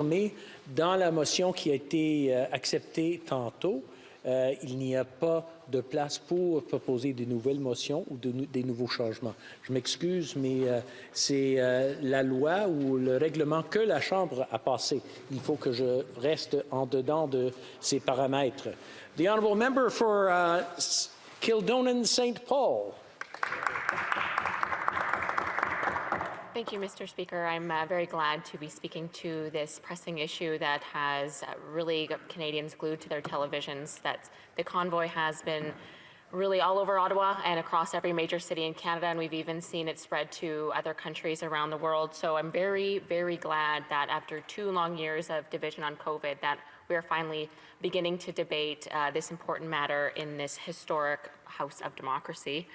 Mais dans la motion qui a été acceptée tantôt, il n'y a pas de place pour proposer de nouvelles motions ou des nouveaux changements. Je m'excuse, mais c'est la loi ou le règlement que la Chambre a passé. Il faut que je reste en dedans de ces paramètres. The honourable member for Kildonan St. Paul. Thank you, Mr. Speaker. I'm very glad to be speaking to this pressing issue that has really got Canadians glued to their televisions. That the convoy has been really all over Ottawa and across every major city in Canada, and we've even seen it spread to other countries around the world. So I'm very, very glad that after 2 long years of division on COVID, that we are finally beginning to debate this important matter in this historic House of Democracy.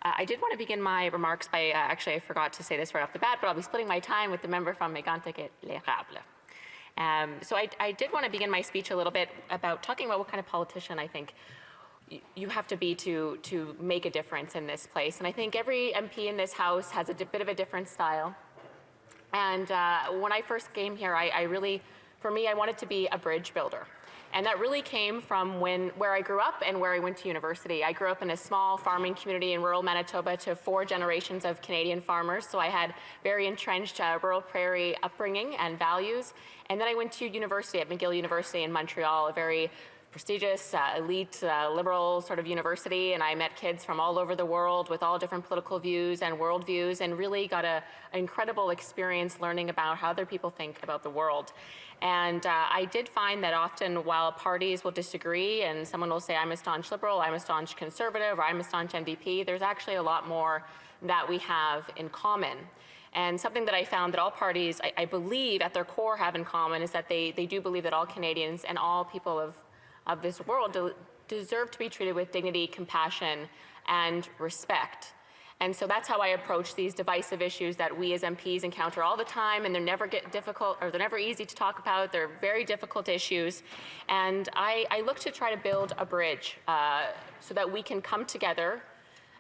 I did want to begin my remarks by, actually I forgot to say this right off the bat, but I'll be splitting my time with the member from Mégantic-l'Érable. So I did want to begin my speech a little bit about talking about what kind of politician I think you have to be to make a difference in this place. And I think every MP in this House has a bit of a different style. And when I first came here, I really, for me, I wanted to be a bridge builder. And that really came from where I grew up and where I went to university. I grew up in a small farming community in rural Manitoba to 4 generations of Canadian farmers, so I had very entrenched rural prairie upbringing and values. And then I went to university at McGill University in Montreal, a very prestigious, elite, liberal sort of university, and I met kids from all over the world with all different political views and worldviews, and really got an incredible experience learning about how other people think about the world. And I did find that often while parties will disagree and someone will say, I'm a staunch liberal, I'm a staunch conservative, or I'm a staunch NDP, there's actually a lot more that we have in common. And something that I found that all parties, I believe at their core have in common is that they do believe that all Canadians and all people of this world deserve to be treated with dignity, compassion, and respect. And so that's how I approach these divisive issues that we as MPs encounter all the time, and they're never difficult, or they're never easy to talk about. They're very difficult issues. And I look to try to build a bridge so that we can come together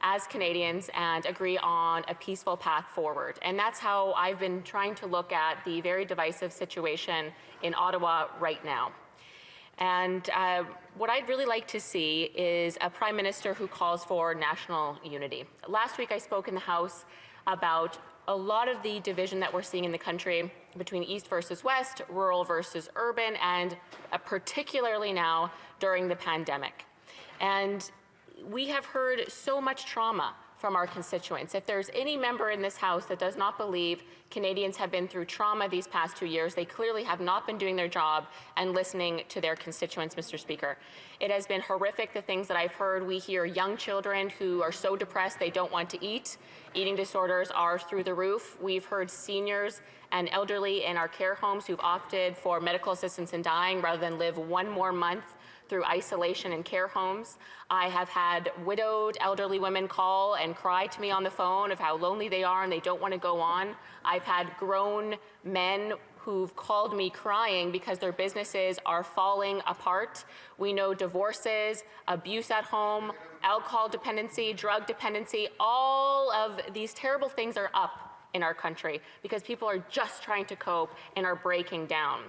as Canadians and agree on a peaceful path forward. And that's how I've been trying to look at the very divisive situation in Ottawa right now. And what I'd really like to see is a Prime Minister who calls for national unity. Last week I spoke in the House about a lot of the division that we're seeing in the country between East versus West, rural versus urban, and particularly now during the pandemic. And we have heard so much trauma from our constituents. If there's any member in this House that does not believe Canadians have been through trauma these past 2 years, they clearly have not been doing their job and listening to their constituents, Mr. Speaker. It has been horrific, the things that I've heard. We hear young children who are so depressed they don't want to eat. Eating disorders are through the roof. We've heard seniors and elderly in our care homes who've opted for medical assistance in dying rather than live 1 more month through isolation in care homes. I have had widowed elderly women call and cry to me on the phone of how lonely they are and they don't want to go on. I've had grown men who've called me crying because their businesses are falling apart. We know divorces, abuse at home, alcohol dependency, drug dependency, all of these terrible things are up in our country because people are just trying to cope and are breaking down.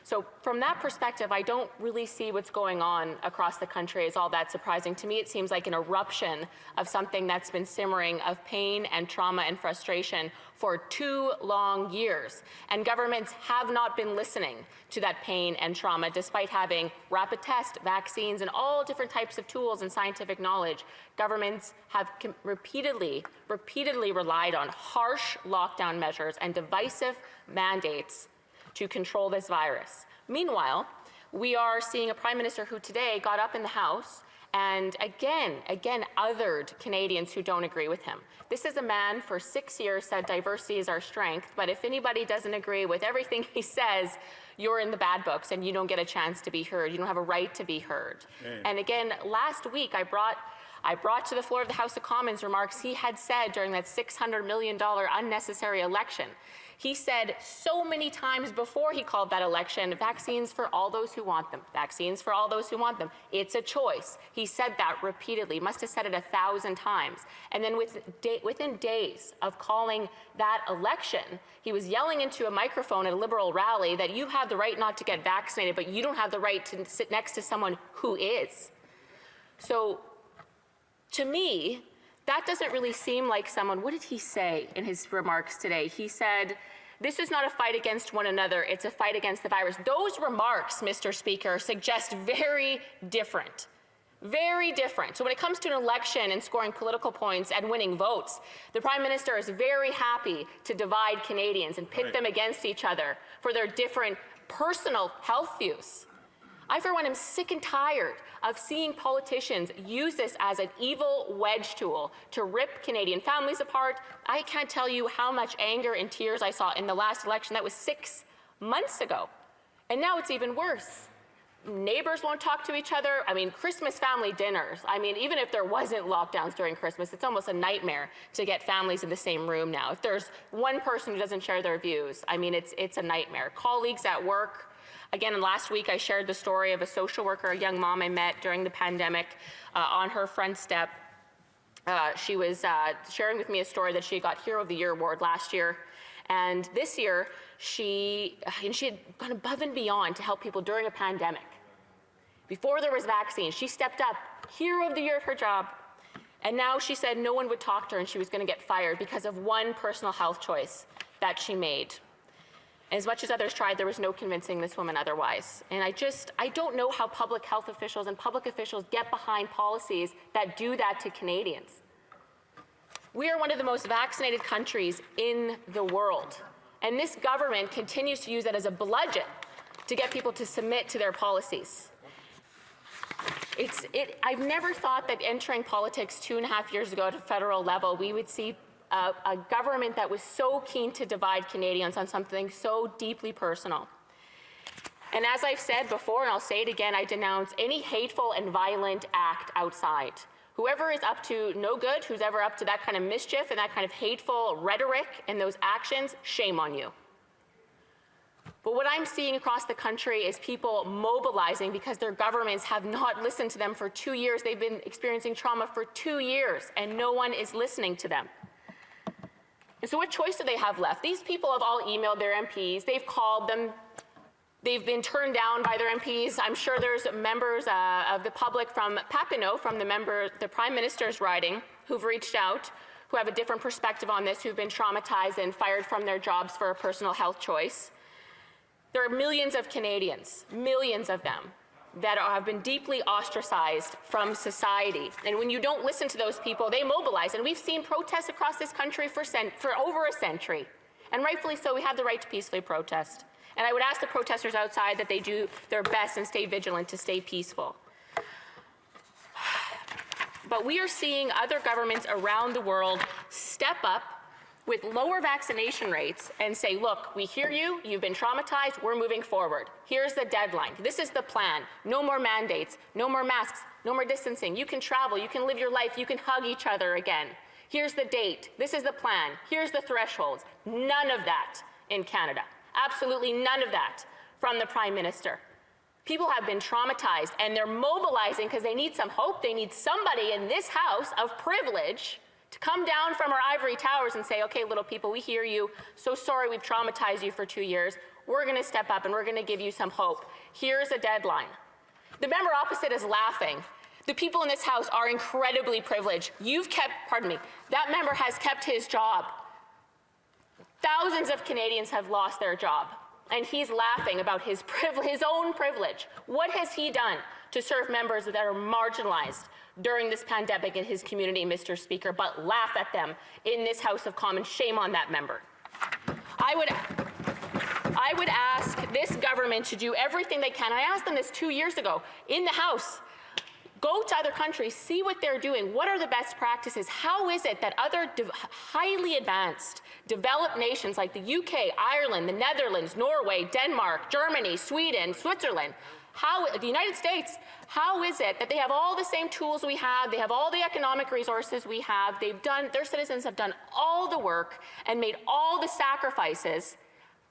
So from that perspective, I don't really see what's going on across the country as all that surprising. To me, it seems like an eruption of something that's been simmering of pain and trauma and frustration for 2 long years. And governments have not been listening to that pain and trauma, despite having rapid tests, vaccines, and all different types of tools and scientific knowledge. Governments have repeatedly relied on harsh lockdown measures and divisive mandates to control this virus. Meanwhile, we are seeing a Prime Minister who today got up in the House and again othered Canadians who don't agree with him. This is a man for 6 years said diversity is our strength, but if anybody doesn't agree with everything he says, you're in the bad books and you don't get a chance to be heard. You don't have a right to be heard. And again, last week I brought to the floor of the House of Commons remarks he had said during that $600 million unnecessary election. He said so many times before he called that election, vaccines for all those who want them, vaccines for all those who want them. It's a choice. He said that repeatedly, must have said it 1,000 times. And then within days of calling that election, he was yelling into a microphone at a Liberal rally that you have the right not to get vaccinated, but you don't have the right to sit next to someone who is. So to me, that doesn't really seem like someone. What did he say in his remarks today? He said, this is not a fight against one another, it's a fight against the virus. Those remarks, Mr. Speaker, suggest very different. Very different. So when it comes to an election and scoring political points and winning votes, the Prime Minister is very happy to divide Canadians and pit them against each other for their different personal health views. I, for one, am sick and tired of seeing politicians use this as an evil wedge tool to rip Canadian families apart. I can't tell you how much anger and tears I saw in the last election. That was 6 months ago. And now it's even worse. Neighbors won't talk to each other. I mean, Christmas family dinners. I mean, even if there wasn't lockdowns during Christmas, it's almost a nightmare to get families in the same room now. If there's one person who doesn't share their views, I mean, it's a nightmare. Colleagues at work. Again, last week I shared the story of a social worker, a young mom I met during the pandemic on her front step. She was sharing with me a story that she got Hero of the Year award last year. And this year, she had gone above and beyond to help people during a pandemic. Before there was vaccines, she stepped up, Hero of the Year at her job. And now she said no one would talk to her and she was going to get fired because of one personal health choice that she made. As much as others tried, there was no convincing this woman otherwise. And I don't know how public health officials and public officials get behind policies that do that to Canadians. We are one of the most vaccinated countries in the world. And this government continues to use that as a bludgeon to get people to submit to their policies. I've never thought that entering politics 2.5 years ago at a federal level, we would see a government that was so keen to divide Canadians on something so deeply personal. And as I've said before, and I'll say it again, I denounce any hateful and violent act outside. Whoever is up to no good, who's ever up to that kind of mischief and that kind of hateful rhetoric and those actions, shame on you. But what I'm seeing across the country is people mobilizing because their governments have not listened to them for 2 years. They've been experiencing trauma for 2 years, and no one is listening to them. And so what choice do they have left? These people have all emailed their MPs. They've called them. They've been turned down by their MPs. I'm sure there's members of the public from Papineau, from the Prime Minister's riding, who've reached out, who have a different perspective on this, who've been traumatized and fired from their jobs for a personal health choice. There are millions of Canadians, millions of them, that have been deeply ostracized from society. And when you don't listen to those people, they mobilize. And we've seen protests across this country for over a century. And rightfully so, we have the right to peacefully protest. And I would ask the protesters outside that they do their best and stay vigilant to stay peaceful. But we are seeing other governments around the world step up with lower vaccination rates and say, look, we hear you, you've been traumatized, we're moving forward. Here's the deadline. This is the plan. No more mandates, no more masks, no more distancing. You can travel, you can live your life, you can hug each other again. Here's the date. This is the plan. Here's the thresholds. None of that in Canada. Absolutely none of that from the Prime Minister. People have been traumatized and they're mobilizing because they need some hope. They need somebody in this house of privilege to come down from our ivory towers and say, okay, little people, we hear you. So sorry we've traumatized you for 2 years. We're going to step up and we're going to give you some hope. Here's a deadline. The member opposite is laughing. The people in this house are incredibly privileged. That member has kept his job. Thousands of Canadians have lost their job. And he's laughing about his own privilege. What has he done to serve members that are marginalized during this pandemic in his community, Mr. Speaker, but laugh at them in this House of Commons? Shame on that member. I would ask this government to do everything they can. I asked them this 2 years ago in the House. Go to other countries, see what they're doing. What are the best practices? How is it that other highly advanced, developed nations like the UK, Ireland, the Netherlands, Norway, Denmark, Germany, Sweden, Switzerland The United States, how is it that they have all the same tools we have, they have all the economic resources we have, their citizens have done all the work and made all the sacrifices?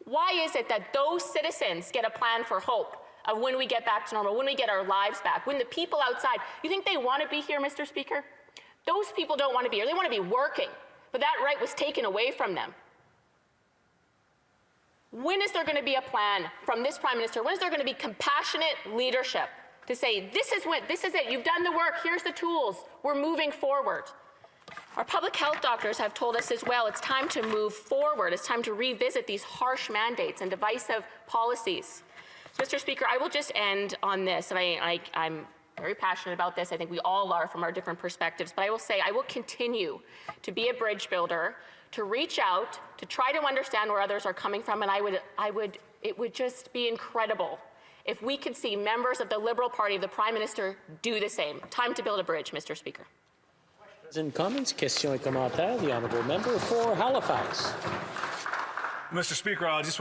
Why is it that those citizens get a plan for hope of when we get back to normal, when we get our lives back, when the people outside, you think they want to be here, Mr. Speaker? Those people don't want to be here. They want to be working, but that right was taken away from them. When is there going to be a plan from this Prime Minister? When is there going to be compassionate leadership to say, this is it, you've done the work, here's the tools, we're moving forward? Our public health doctors have told us as well, it's time to move forward, it's time to revisit these harsh mandates and divisive policies. So, Mr. Speaker, I will just end on this, and I'm very passionate about this. I think we all are from our different perspectives, but I will say I will continue to be a bridge builder, to reach out, to try to understand where others are coming from, and it would just be incredible if we could see members of the Liberal Party of the Prime Minister do the same. Time to build a bridge, Mr. Speaker. Questions and comments, questions et commentaires. The honourable member for Halifax. Mr. Speaker, I just